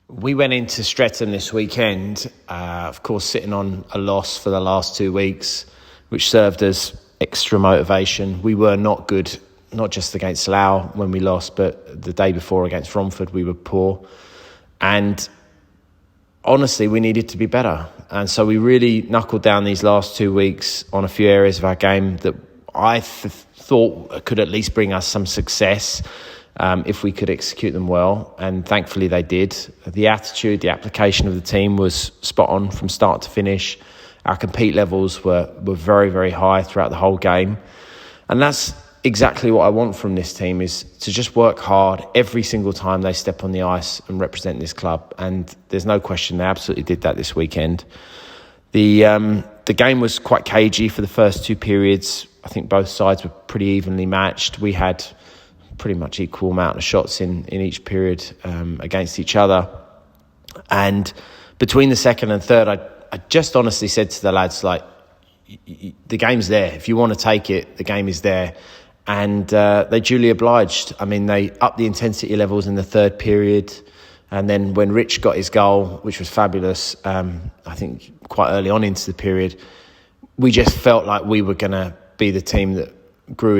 We went into Streatham this weekend, of course, sitting on a loss for the last 2 weeks, which served as extra motivation. We were not good, not just against Slough when we lost, but the day before against Romford, we were poor. And honestly, we needed to be better. And so we really knuckled down these last 2 weeks on a few areas of our game that I thought could at least bring us some success if we could execute them well. And thankfully they did. The attitude, the application of the team was spot on from start to finish. Our compete levels were very, very high throughout the whole game. And that's exactly what I want from this team, is to just work hard every single time they step on the ice and represent this club. And there's no question they absolutely did that this weekend. The game was quite cagey for the first two periods. I think both sides were pretty evenly matched. We had pretty much equal amount of shots in each period against each other. And between the second and third, I just honestly said to the lads, like, the game's there. If you want to take it, the game is there. And they duly obliged. I mean, they upped the intensity levels in the third period. And then when Rich got his goal, which was fabulous, I think quite early on into the period, we just felt like we were going to be the team that grew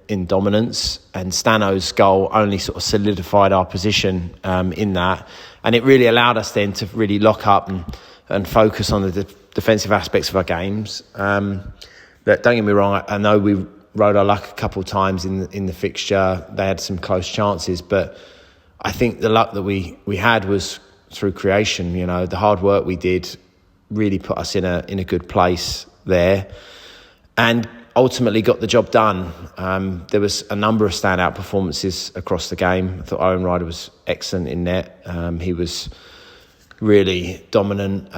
in dominance. And Stano's goal only sort of solidified our position in that. And it really allowed us then to really lock up and focus on the defensive aspects of our games. But don't get me wrong, I know we rode our luck a couple of times in the fixture. They had some close chances, but I think the luck that we had was through creation. You know, the hard work we did really put us in a good place there, and ultimately got the job done. There was a number of standout performances across the game. I thought Owen Ryder was excellent in net. He was really dominant,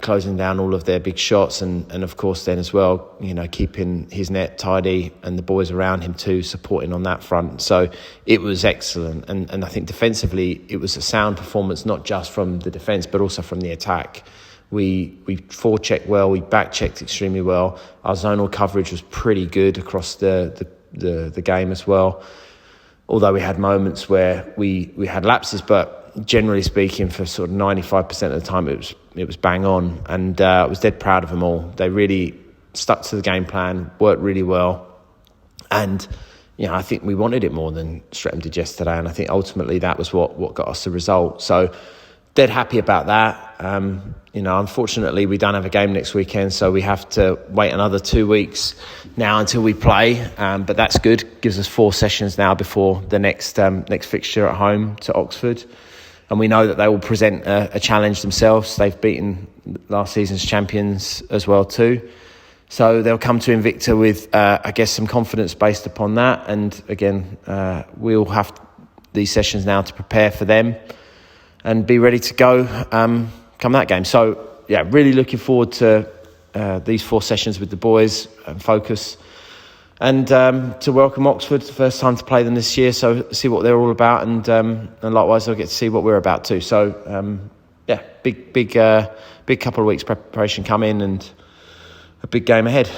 closing down all of their big shots, and of course then as well, you know, keeping his net tidy, and the boys around him too supporting on that front. So it was excellent, and I think defensively it was a sound performance, not just from the defence but also from the attack. We forechecked well, we back-checked extremely well. Our zonal coverage was pretty good across the game as well, although we had moments where we had lapses, but generally speaking, for sort of 95% of the time, it was bang on, and I was dead proud of them all. They really stuck to the game plan, worked really well, and you know, I think we wanted it more than Streatham did yesterday, and I think ultimately that was what got us the result. So dead happy about that. You know, unfortunately we don't have a game next weekend, so we have to wait another 2 weeks now until we play. But that's good. Gives us 4 sessions now before the next fixture at home to Oxford. And we know that they will present a challenge themselves. They've beaten last season's champions as well too. So they'll come to Invicta with, I guess, some confidence based upon that. And again, we'll have these sessions now to prepare for them and be ready to go come that game. So yeah, really looking forward to these 4 sessions with the boys and focus. And to welcome Oxford, the first time to play them this year, so see what they're all about, and likewise I'll get to see what we're about too. So yeah, big couple of weeks preparation coming, and a big game ahead.